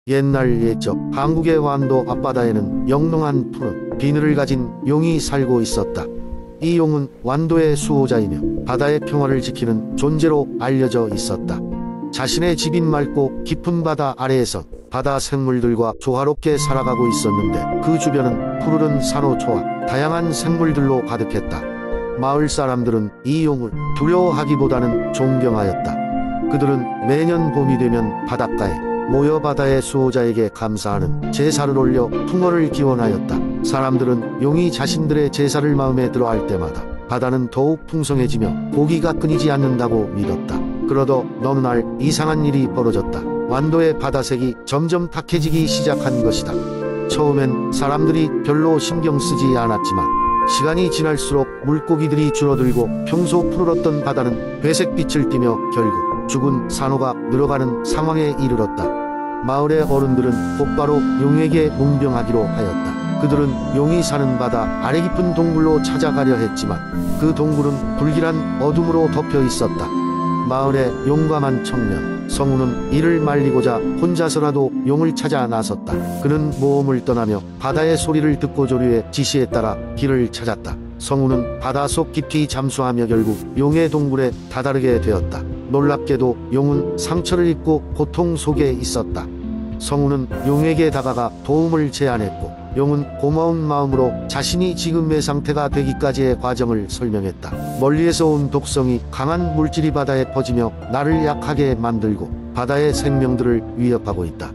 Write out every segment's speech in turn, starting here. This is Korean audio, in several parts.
옛날 옛적 한국의 완도 앞바다에는 영롱한 푸른 비늘을 가진 용이 살고 있었다. 이 용은 완도의 수호자이며 바다의 평화를 지키는 존재로 알려져 있었다. 자신의 집인 맑고 깊은 바다 아래에서 바다 생물들과 조화롭게 살아가고 있었는데 그 주변은 푸르른 산호초와 다양한 생물들로 가득했다. 마을 사람들은 이 용을 두려워하기보다는 존경하였다. 그들은 매년 봄이 되면 바닷가에 모여 바다의 수호자에게 감사하는 제사를 올려 풍어를 기원하였다. 사람들은 용이 자신들의 제사를 마음에 들어할 때마다 바다는 더욱 풍성해지며 고기가 끊이지 않는다고 믿었다. 그러던 어느 날 이상한 일이 벌어졌다. 완도의 바다색이 점점 탁해지기 시작한 것이다. 처음엔 사람들이 별로 신경 쓰지 않았지만 시간이 지날수록 물고기들이 줄어들고 평소 푸르렀던 바다는 회색빛을 띠며 결국 죽은 산호가 늘어가는 상황에 이르렀다. 마을의 어른들은 곧바로 용에게 문병하기로 하였다. 그들은 용이 사는 바다 아래 깊은 동굴로 찾아가려 했지만 그 동굴은 불길한 어둠으로 덮여 있었다. 마을의 용감한 청년 성우는 이를 말리고자 혼자서라도 용을 찾아 나섰다. 그는 모험을 떠나며 바다의 소리를 듣고 조류의 지시에 따라 길을 찾았다. 성우는 바닷속 깊이 잠수하며 결국 용의 동굴에 다다르게 되었다. 놀랍게도 용은 상처를 입고 고통 속에 있었다. 성우는 용에게 다가가 도움을 제안했고 용은 고마운 마음으로 자신이 지금의 상태가 되기까지의 과정을 설명했다. 멀리에서 온 독성이 강한 물질이 바다에 퍼지며 나를 약하게 만들고 바다의 생명들을 위협하고 있다.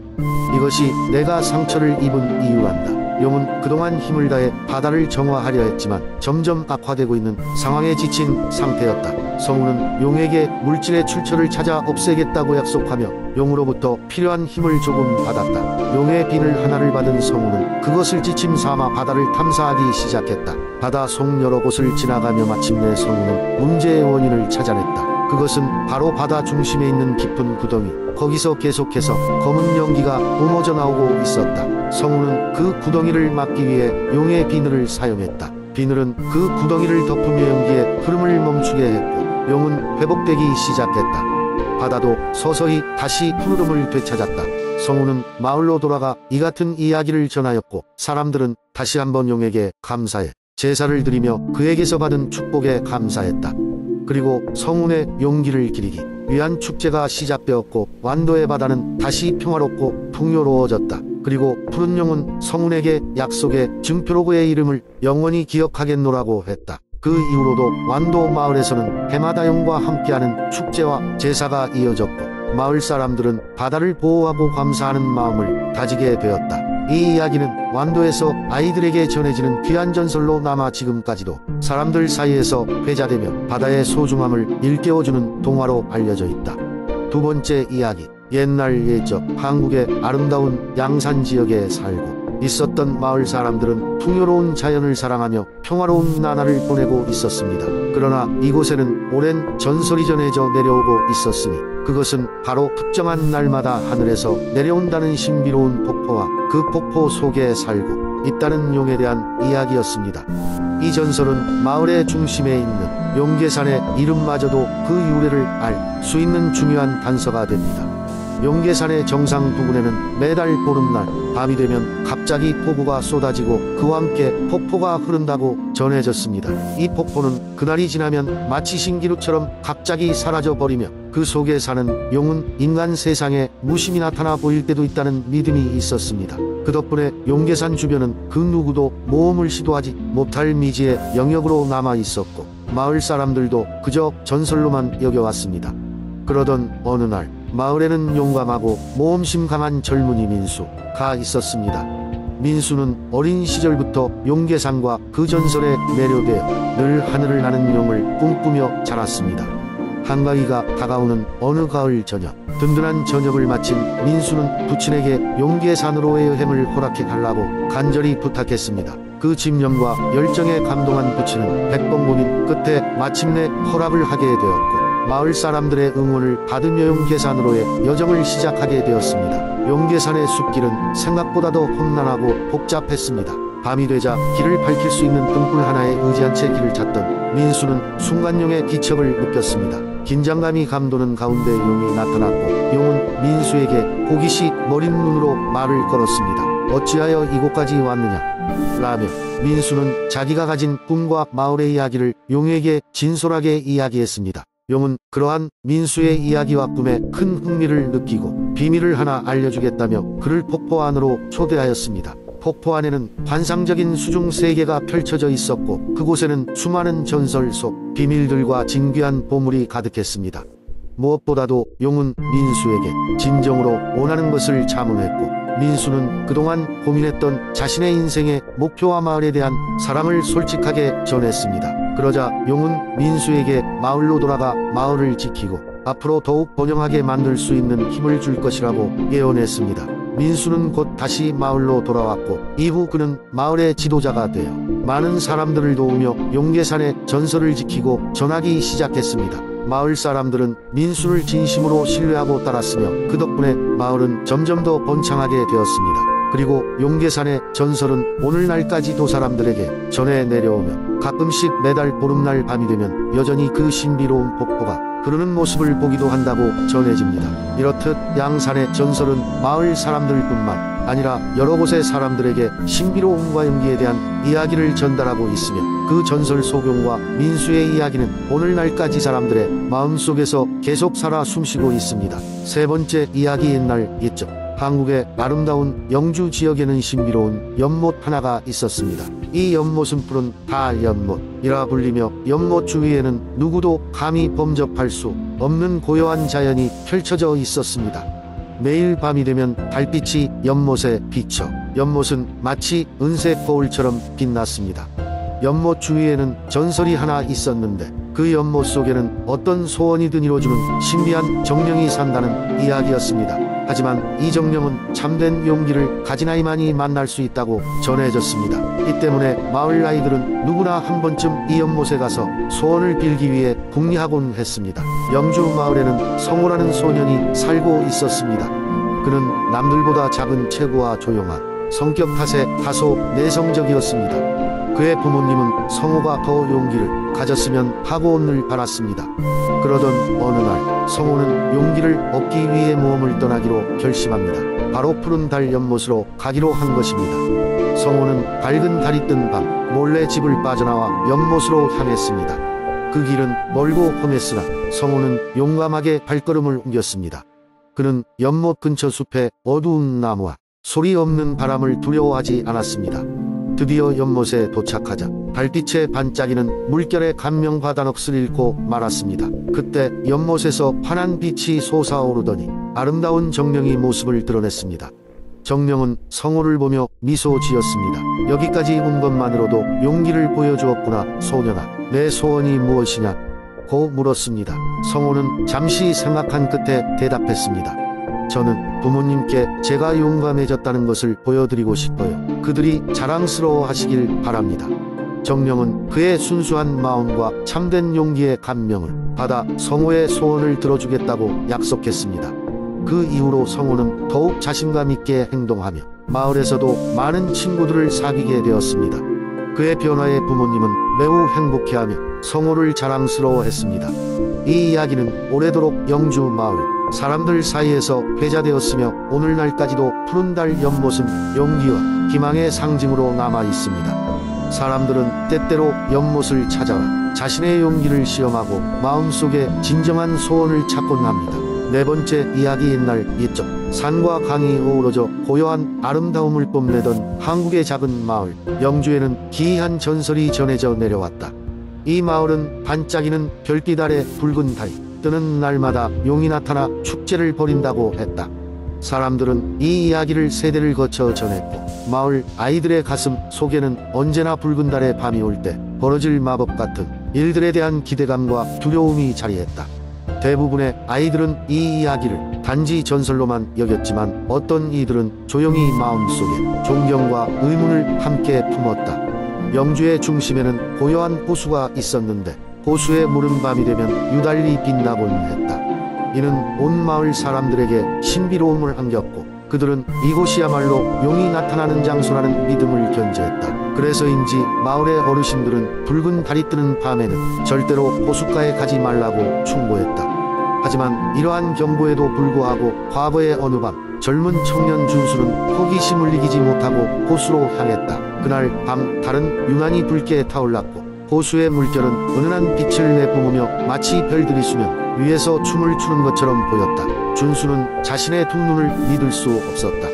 이것이 내가 상처를 입은 이유란다. 용은 그동안 힘을 다해 바다를 정화하려 했지만 점점 악화되고 있는 상황에 지친 상태였다. 성우는 용에게 물질의 출처를 찾아 없애겠다고 약속하며 용으로부터 필요한 힘을 조금 받았다. 용의 비늘 하나를 받은 성우는 그것을 지침 삼아 바다를 탐사하기 시작했다. 바다 속 여러 곳을 지나가며 마침내 성우는 문제의 원인을 찾아냈다. 그것은 바로 바다 중심에 있는 깊은 구덩이. 거기서 계속해서 검은 연기가 뿜어져 나오고 있었다. 성우는 그 구덩이를 막기 위해 용의 비늘을 사용했다. 비늘은 그 구덩이를 덮으며 연기의 흐름을 멈추게 했고 용은 회복되기 시작했다. 바다도 서서히 다시 푸르름을 되찾았다. 성우는 마을로 돌아가 이 같은 이야기를 전하였고 사람들은 다시 한번 용에게 감사해 제사를 드리며 그에게서 받은 축복에 감사했다. 그리고 성운의 용기를 기리기 위한 축제가 시작되었고 완도의 바다는 다시 평화롭고 풍요로워졌다. 그리고 푸른 용은 성운에게 약속의 증표로그의 이름을 영원히 기억하겠노라고 했다. 그 이후로도 완도 마을에서는 해마다 용과 함께하는 축제와 제사가 이어졌고 마을 사람들은 바다를 보호하고 감사하는 마음을 다지게 되었다. 이 이야기는 완도에서 아이들에게 전해지는 귀한 전설로 남아 지금까지도 사람들 사이에서 회자되며 바다의 소중함을 일깨워주는 동화로 알려져 있다. 두 번째 이야기. 옛날 옛적 한국의 아름다운 양산 지역에 살고 있었던 마을 사람들은 풍요로운 자연을 사랑하며 평화로운 나날을 보내고 있었습니다. 그러나 이곳에는 오랜 전설이 전해져 내려오고 있었으니 그것은 바로 특정한 날마다 하늘에서 내려온다는 신비로운 폭포와 그 폭포 속에 살고 있다는 용에 대한 이야기였습니다. 이 전설은 마을의 중심에 있는 용계산의 이름마저도 그 유래를 알 수 있는 중요한 단서가 됩니다. 용계산의 정상 부근에는 매달 보름날 밤이 되면 갑자기 폭우가 쏟아지고 그와 함께 폭포가 흐른다고 전해졌습니다. 이 폭포는 그날이 지나면 마치 신기루처럼 갑자기 사라져버리며 그 속에 사는 용은 인간 세상에 무심히 나타나 보일 때도 있다는 믿음이 있었습니다. 그 덕분에 용계산 주변은 그 누구도 모험을 시도하지 못할 미지의 영역으로 남아 있었고 마을 사람들도 그저 전설로만 여겨왔습니다. 그러던 어느 날 마을에는 용감하고 모험심 강한 젊은이 민수가 있었습니다. 민수는 어린 시절부터 용계산과 그 전설에 매료되어 늘 하늘을 나는 용을 꿈꾸며 자랐습니다. 한가위가 다가오는 어느 가을 저녁, 든든한 저녁을 마친 민수는 부친에게 용계산으로의 여행을 허락해 달라고 간절히 부탁했습니다. 그 집념과 열정에 감동한 부친은 100번 고민 끝에 마침내 허락을 하게 되었고 마을 사람들의 응원을 받으며 용계산으로의 여정을 시작하게 되었습니다. 용계산의 숲길은 생각보다도 험난하고 복잡했습니다. 밤이 되자 길을 밝힐 수 있는 등불 하나에 의지한 채 길을 찾던 민수는 순간 용의 기척을 느꼈습니다. 긴장감이 감도는 가운데 용이 나타났고 용은 민수에게 호기심 어린 눈으로 말을 걸었습니다. 어찌하여 이곳까지 왔느냐? 라며 민수는 자기가 가진 꿈과 마을의 이야기를 용에게 진솔하게 이야기했습니다. 용은 그러한 민수의 이야기와 꿈에 큰 흥미를 느끼고 비밀을 하나 알려주겠다며 그를 폭포 안으로 초대하였습니다. 폭포 안에는 환상적인 수중 세계가 펼쳐져 있었고 그곳에는 수많은 전설 속 비밀들과 진귀한 보물이 가득했습니다. 무엇보다도 용은 민수에게 진정으로 원하는 것을 자문했고 민수는 그동안 고민했던 자신의 인생의 목표와 마을에 대한 사랑을 솔직하게 전했습니다. 그러자 용은 민수에게 마을로 돌아가 마을을 지키고 앞으로 더욱 번영하게 만들 수 있는 힘을 줄 것이라고 예언했습니다. 민수는 곧 다시 마을로 돌아왔고 이후 그는 마을의 지도자가 되어 많은 사람들을 도우며 용계산의 전설을 지키고 전하기 시작했습니다. 마을 사람들은 민수를 진심으로 신뢰하고 따랐으며 그 덕분에 마을은 점점 더 번창하게 되었습니다. 그리고 용계산의 전설은 오늘날까지도 사람들에게 전해 내려오며 가끔씩 매달 보름날 밤이 되면 여전히 그 신비로운 폭포가 흐르는 모습을 보기도 한다고 전해집니다. 이렇듯 양산의 전설은 마을 사람들뿐만 아니라 여러 곳의 사람들에게 신비로움과 용기에 대한 이야기를 전달하고 있으며 그 전설 속용과 민수의 이야기는 오늘날까지 사람들의 마음속에서 계속 살아 숨쉬고 있습니다. 세 번째 이야기 옛날 옛적 한국의 아름다운 영주 지역에는 신비로운 연못 하나가 있었습니다. 이 연못은 푸른 달연못이라 불리며 연못 주위에는 누구도 감히 범접할 수 없는 고요한 자연이 펼쳐져 있었습니다. 매일 밤이 되면 달빛이 연못에 비쳐 연못은 마치 은색 거울처럼 빛났습니다. 연못 주위에는 전설이 하나 있었는데 그 연못 속에는 어떤 소원이든 이루어주는 신비한 정령이 산다는 이야기였습니다. 하지만 이 정령은 참된 용기를 가진 아이만이 만날 수 있다고 전해졌습니다. 이 때문에 마을 아이들은 누구나 한 번쯤 이 연못에 가서 소원을 빌기 위해 궁리하곤 했습니다. 영주 마을에는 성호라는 소년이 살고 있었습니다. 그는 남들보다 작은 체구와 조용한 성격 탓에 다소 내성적이었습니다. 그의 부모님은 성호가 더 용기를 가졌으면 하고 오늘 바랐습니다. 그러던 어느 날 성호는 용기를 얻기 위해 모험을 떠나기로 결심합니다. 바로 푸른 달 연못으로 가기로 한 것입니다. 성호는 밝은 달이 뜬 밤 몰래 집을 빠져나와 연못으로 향했습니다. 그 길은 멀고 험했으나 성호는 용감하게 발걸음을 옮겼습니다. 그는 연못 근처 숲의 어두운 나무와 소리 없는 바람을 두려워하지 않았습니다. 드디어 연못에 도착하자 달빛의 반짝이는 물결의 감명받아 넋을 잃고 말았습니다. 그때 연못에서 환한 빛이 솟아오르더니 아름다운 정령이 모습을 드러냈습니다. 정령은 성호를 보며 미소 지었습니다. 여기까지 온 것만으로도 용기를 보여주었구나 소년아. 내 소원이 무엇이냐? 고 물었습니다. 성호는 잠시 생각한 끝에 대답했습니다. 저는 부모님께 제가 용감해졌다는 것을 보여드리고 싶어요. 그들이 자랑스러워 하시길 바랍니다. 정령은 그의 순수한 마음과 참된 용기의 감명을 받아 성호의 소원을 들어주겠다고 약속했습니다. 그 이후로 성호는 더욱 자신감 있게 행동하며 마을에서도 많은 친구들을 사귀게 되었습니다. 그의 변화에 부모님은 매우 행복해하며 성호를 자랑스러워했습니다. 이 이야기는 오래도록 영주 마을 사람들 사이에서 회자되었으며 오늘날까지도 푸른 달 연못은 용기와 희망의 상징으로 남아 있습니다. 사람들은 때때로 연못을 찾아와 자신의 용기를 시험하고 마음속에 진정한 소원을 찾곤 합니다. 네 번째 이야기 옛날 옛적 산과 강이 어우러져 고요한 아름다움을 뽐내던 한국의 작은 마을 영주에는 기이한 전설이 전해져 내려왔다. 이 마을은 반짝이는 별빛 아래 붉은 달이 뜨는 날마다 용이 나타나 축제를 벌인다고 했다. 사람들은 이 이야기를 세대를 거쳐 전했고 마을 아이들의 가슴 속에는 언제나 붉은 달의 밤이 올 때 벌어질 마법 같은 일들에 대한 기대감과 두려움이 자리했다. 대부분의 아이들은 이 이야기를 단지 전설로만 여겼지만 어떤 이들은 조용히 마음속에 존경과 의문을 함께 품었다. 영주의 중심에는 고요한 호수가 있었는데 호수의 물은 밤이 되면 유달리 빛나곤 했다. 이는 온 마을 사람들에게 신비로움을 안겼고 그들은 이곳이야말로 용이 나타나는 장소라는 믿음을 견지했다. 그래서인지 마을의 어르신들은 붉은 달이 뜨는 밤에는 절대로 호숫가에 가지 말라고 충고했다. 하지만 이러한 경고에도 불구하고 과거의 어느 밤 젊은 청년 준수는 호기심을 이기지 못하고 호수로 향했다. 그날 밤 달은 유난히 붉게 타올랐고 호수의 물결은 은은한 빛을 내뿜으며 마치 별들이 수면 위에서 춤을 추는 것처럼 보였다. 준수는 자신의 두 눈을 믿을 수 없었다.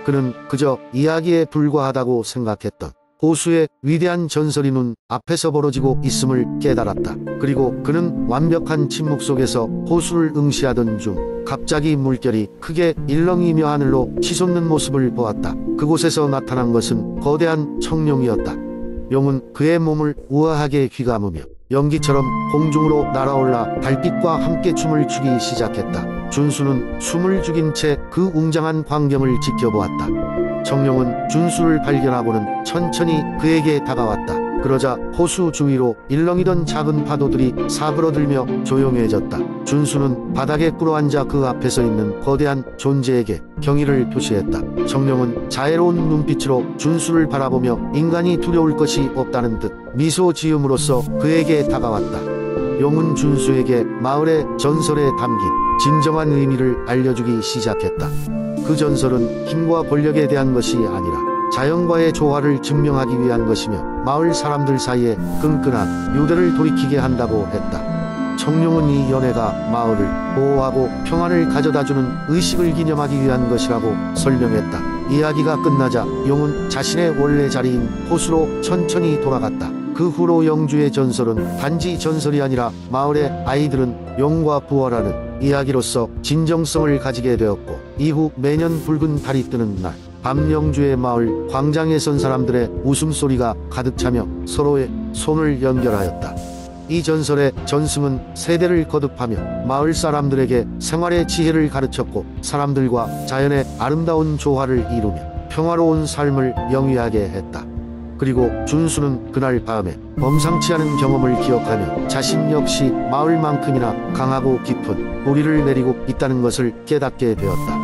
그는 그저 이야기에 불과하다고 생각했던 호수의 위대한 전설이 눈 앞에서 벌어지고 있음을 깨달았다. 그리고 그는 완벽한 침묵 속에서 호수를 응시하던 중 갑자기 물결이 크게 일렁이며 하늘로 치솟는 모습을 보았다. 그곳에서 나타난 것은 거대한 청룡이었다. 용은 그의 몸을 우아하게 휘감으며 연기처럼 공중으로 날아올라 달빛과 함께 춤을 추기 시작했다. 준수는 숨을 죽인 채 그 웅장한 광경을 지켜보았다. 청룡은 준수를 발견하고는 천천히 그에게 다가왔다. 그러자 호수 주위로 일렁이던 작은 파도들이 사그러들며 조용해졌다. 준수는 바닥에 꿇어앉아 그 앞에 서 있는 거대한 존재에게 경의를 표시했다. 청룡은 자애로운 눈빛으로 준수를 바라보며 인간이 두려울 것이 없다는 듯 미소 지음으로써 그에게 다가왔다. 용은 준수에게 마을의 전설에 담긴 진정한 의미를 알려주기 시작했다. 그 전설은 힘과 권력에 대한 것이 아니라 자연과의 조화를 증명하기 위한 것이며 마을 사람들 사이에 끈끈한 유대를 돌이키게 한다고 했다. 청룡은 이 연회가 마을을 보호하고 평안을 가져다주는 의식을 기념하기 위한 것이라고 설명했다. 이야기가 끝나자 용은 자신의 원래 자리인 호수로 천천히 돌아갔다. 그 후로 영주의 전설은 단지 전설이 아니라 마을의 아이들은 용과 부활하는 이야기로서 진정성을 가지게 되었고, 이후 매년 붉은 달이 뜨는 날 밤 영주의 마을 광장에 선 사람들의 웃음소리가 가득 차며 서로의 손을 연결하였다. 이 전설의 전승은 세대를 거듭하며 마을 사람들에게 생활의 지혜를 가르쳤고 사람들과 자연의 아름다운 조화를 이루며 평화로운 삶을 영위하게 했다. 그리고 준수는 그날 밤에 범상치 않은 경험을 기억하며 자신 역시 마을만큼이나 강하고 깊은 뿌리를 내리고 있다는 것을 깨닫게 되었다.